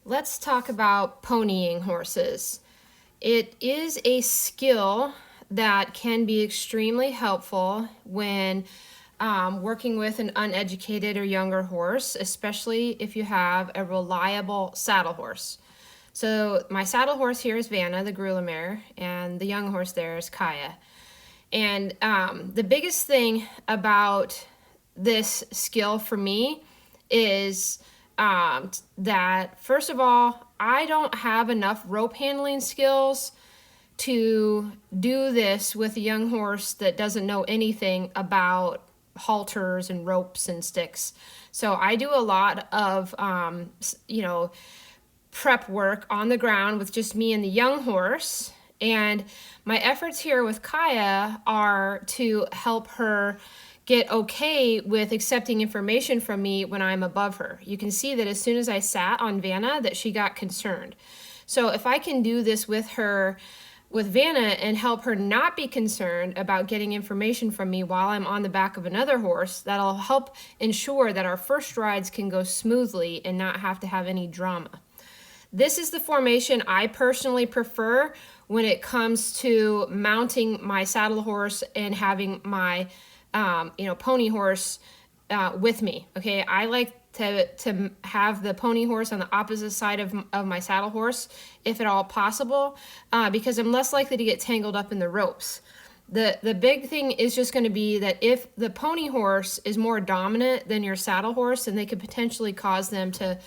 let's talk about ponying horses. It is a skill that can be extremely helpful when working with an uneducated or younger horse, especially if you have a reliable saddle horse. So my saddle horse here is Vanna, the Grula mare, and the young horse there is Kaya. And the biggest thing about this skill for me is that, first of all, I don't have enough rope handling skills to do this with a young horse that doesn't know anything about halters and ropes and sticks. So I do a lot of, prep work on the ground with just me and the young horse. And my efforts here with Kaya are to help her get okay with accepting information from me when I'm above her. You can see that as soon as I sat on Vanna that she got concerned. So if I can do this with her, with Vanna, and help her not be concerned about getting information from me while I'm on the back of another horse, that'll help ensure that our first rides can go smoothly and not have to have any drama. This is the formation I personally prefer when it comes to mounting my saddle horse and having my pony horse with me. Okay, I like to have the pony horse on the opposite side of my saddle horse, if at all possible, because I'm less likely to get tangled up in the ropes. The big thing is just going to be that if the pony horse is more dominant than your saddle horse, then they could potentially cause them to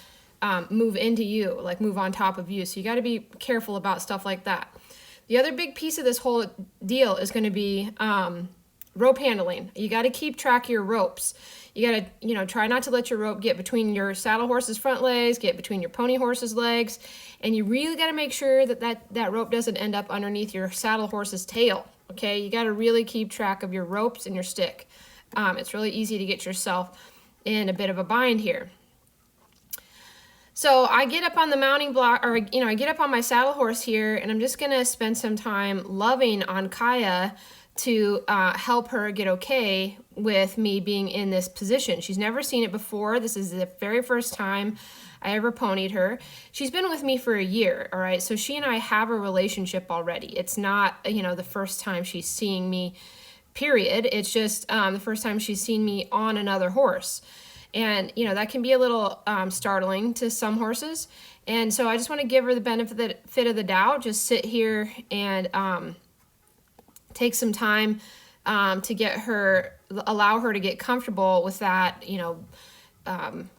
move into you, like move on top of you. So you got to be careful about stuff like that. The other big piece of this whole deal is going to be rope handling. You got to keep track of your ropes. You got to, try not to let your rope get between your saddle horse's front legs, get between your pony horse's legs, and you really got to make sure that rope doesn't end up underneath your saddle horse's tail. Okay, you got to really keep track of your ropes and your stick. It's really easy to get yourself in a bit of a bind here. So I get up on the mounting block, or I get up on my saddle horse here, and I'm just gonna spend some time loving on Kaya to help her get okay with me being in this position. She's never seen it before. This is the very first time I ever ponied her. She's been with me for a year, all right? So she and I have a relationship already. It's not, the first time she's seeing me, period. It's just the first time she's seen me on another horse. And, that can be a little startling to some horses. And so I just want to give her the benefit of the doubt, just sit here and take some time to allow her to get comfortable with that,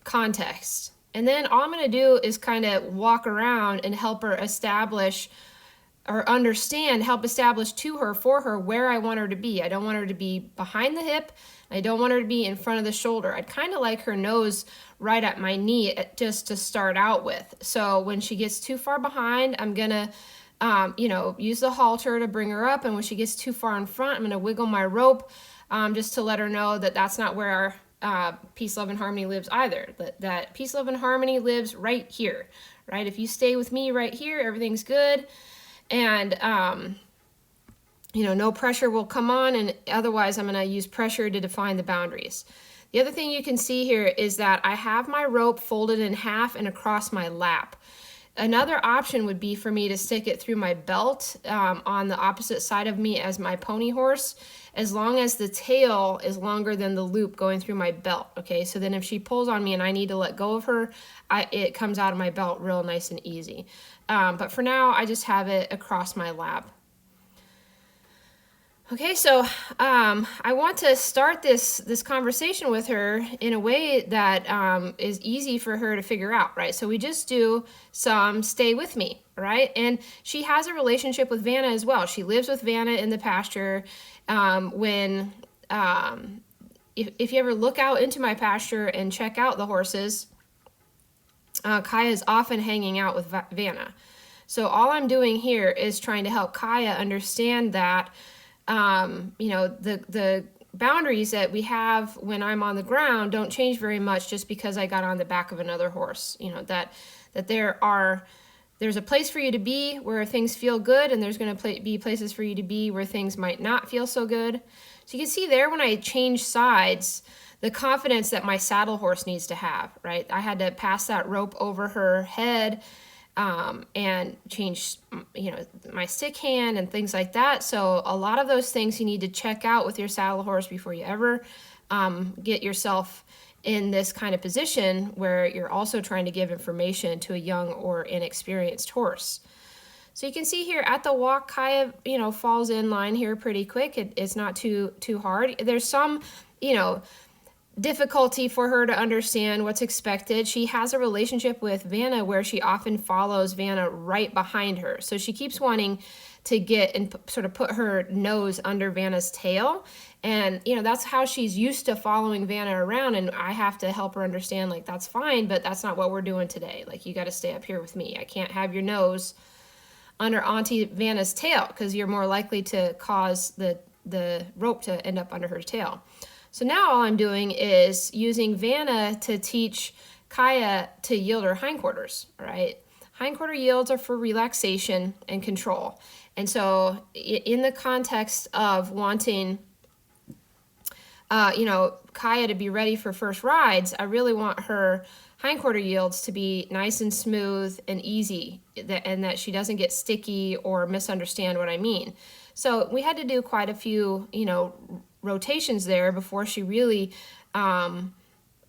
context. And then all I'm going to do is kind of walk around and help her establish to her, for her, where I want her to be. I don't want her to be behind the hip. I don't want her to be in front of the shoulder. I'd kind of like her nose right at my knee just to start out with. So when she gets too far behind, I'm going to, use the halter to bring her up. And when she gets too far in front, I'm going to wiggle my rope just to let her know that that's not where our peace, love, and harmony lives either. That peace, love, and harmony lives right here, right? If you stay with me right here, everything's good. And, no pressure will come on, and otherwise I'm going to use pressure to define the boundaries. The other thing you can see here is that I have my rope folded in half and across my lap. Another option would be for me to stick it through my belt on the opposite side of me as my pony horse, as long as the tail is longer than the loop going through my belt. Okay, so then if she pulls on me and I need to let go of her, it comes out of my belt real nice and easy. But for now, I just have it across my lap. Okay, so I want to start this conversation with her in a way that is easy for her to figure out, right? So we just do some stay with me, right? And she has a relationship with Vanna as well. She lives with Vanna in the pasture. If you ever look out into my pasture and check out the horses, Kaya is often hanging out with Vanna. So all I'm doing here is trying to help Kaya understand that the boundaries that we have when I'm on the ground don't change very much just because I got on the back of another horse. That there's a place for you to be where things feel good, and there's going to be places for you to be where things might not feel so good. So you can see there when I change sides, the confidence that my saddle horse needs to have, right? I had to pass that rope over her head, and change, my stick hand and things like that. So a lot of those things you need to check out with your saddle horse before you ever get yourself in this kind of position where you're also trying to give information to a young or inexperienced horse. So you can see here at the walk, Kaya, falls in line here pretty quick. It's not too hard. There's some, difficulty for her to understand what's expected. She has a relationship with Vanna where she often follows Vanna right behind her. So she keeps wanting to get and sort of put her nose under Vanna's tail. And, that's how she's used to following Vanna around. And I have to help her understand, like, that's fine, but that's not what we're doing today. Like, you got to stay up here with me. I can't have your nose under Auntie Vanna's tail because you're more likely to cause the rope to end up under her tail. So now all I'm doing is using Vanna to teach Kaya to yield her hindquarters, right? Hindquarter yields are for relaxation and control. And so in the context of wanting, Kaya to be ready for first rides, I really want her hindquarter yields to be nice and smooth and easy, and that she doesn't get sticky or misunderstand what I mean. So we had to do quite a few, rotations there before she really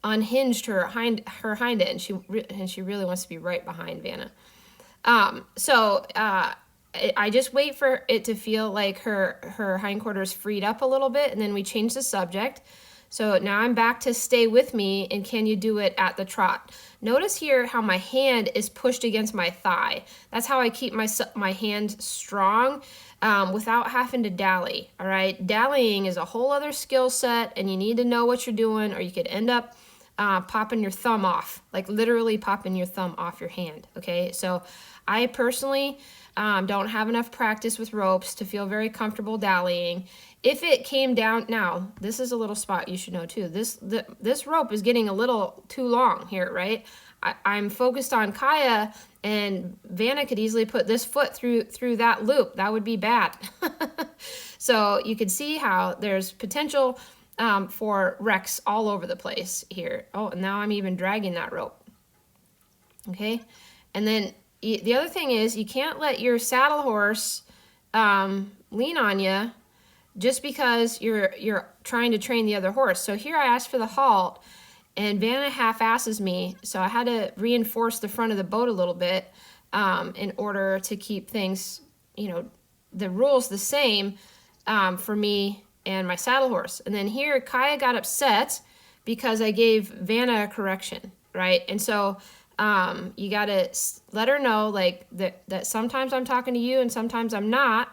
unhinged her hind end. She really wants to be right behind Vanna. I just wait for it to feel like her hindquarters freed up a little bit, and then we change the subject. So now I'm back to stay with me, and can you do it at the trot? Notice here how my hand is pushed against my thigh. That's how I keep my hand strong without having to dally, all right? Dallying is a whole other skill set, and you need to know what you're doing, or you could end up popping your thumb off, like literally popping your thumb off your hand, okay? So I personally don't have enough practice with ropes to feel very comfortable dallying. If it came down, now this is a little spot you should know too. This rope is getting a little too long here, right? I'm focused on Kaya, and Vanna could easily put this foot through that loop. That would be bad. So you can see how there's potential for wrecks all over the place here. Oh, and now I'm even dragging that rope. Okay, and then the other thing is you can't let your saddle horse lean on you just because you're trying to train the other horse. So here I asked for the halt, and Vanna half-asses me, so I had to reinforce the front of the boat a little bit in order to keep things, the rules the same for me and my saddle horse. And then here Kaya got upset because I gave Vanna a correction, right? And so you got to let her know, like, that sometimes I'm talking to you and sometimes I'm not.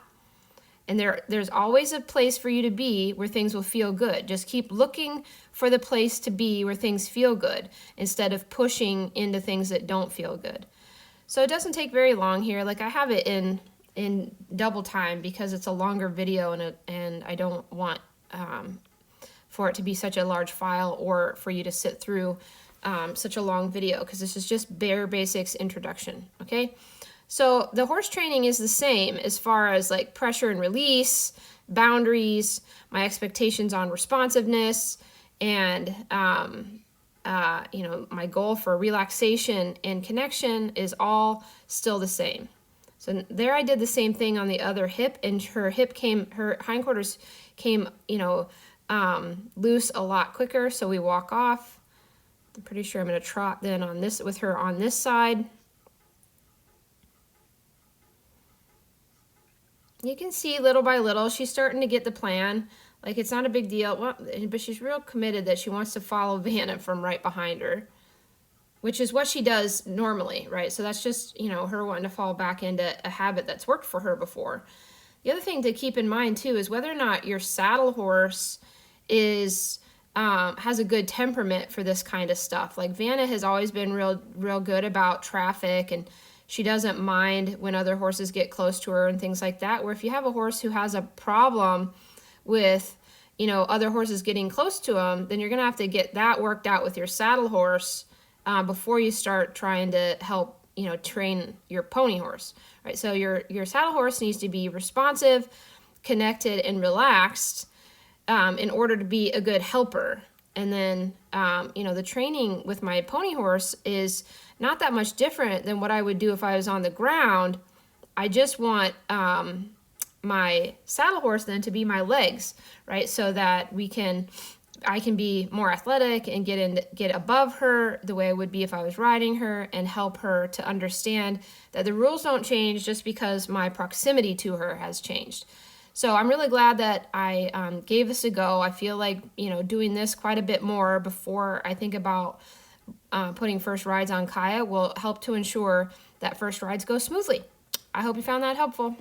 And there's always a place for you to be where things will feel good. Just keep looking for the place to be where things feel good instead of pushing into things that don't feel good. So it doesn't take very long here. Like, I have it in double time because it's a longer video, and I don't want for it to be such a large file or for you to sit through such a long video, because this is just bare basics introduction, okay? So the horse training is the same as far as like pressure and release, boundaries, my expectations on responsiveness, and my goal for relaxation and connection is all still the same. So there I did the same thing on the other hip, and her hindquarters came, loose a lot quicker, so we walk off. I'm pretty sure I'm going to trot then on this with her on this side. You can see little by little she's starting to get the plan. Like, it's not a big deal, but she's real committed that she wants to follow Vanna from right behind her, which is what she does normally, right? So that's just, her wanting to fall back into a habit that's worked for her before. The other thing to keep in mind too is whether or not your saddle horse has a good temperament for this kind of stuff. Like, Vanna has always been real good about traffic, and she doesn't mind when other horses get close to her and things like that. Where if you have a horse who has a problem with, other horses getting close to them, then you're going to have to get that worked out with your saddle horse before you start trying to help, train your pony horse, right? So your saddle horse needs to be responsive, connected, and relaxed in order to be a good helper. And then, the training with my pony horse is not that much different than what I would do if I was on the ground. I just want my saddle horse then to be my legs, right? So that I can be more athletic and get above her the way I would be if I was riding her, and help her to understand that the rules don't change just because my proximity to her has changed. So I'm really glad that I gave this a go. I feel like, doing this quite a bit more before I think about putting first rides on Kaya will help to ensure that first rides go smoothly. I hope you found that helpful.